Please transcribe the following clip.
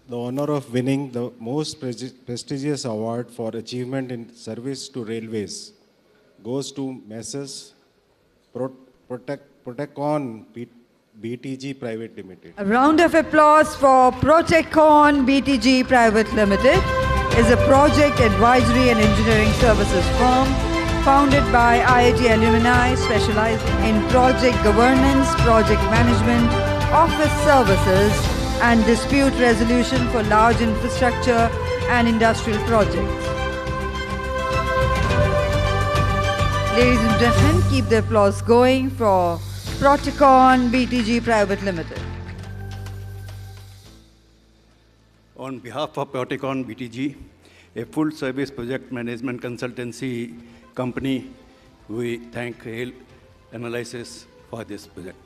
the honor of winning the most prestigious award for achievement in service to railways goes to Messrs. Protecon BTG Pvt Limited. A round of applause for Protecon BTG Pvt Limited is a project advisory and engineering services firm founded by IIT alumni specializing in project governance, project management, office services and dispute resolution for large infrastructure and industrial projects. Ladies and gentlemen, keep the applause going for Protecon BTG Pvt Limited. On behalf of Protecon BTG, a full-service project management consultancy company, we thank Rail Analysis for this project.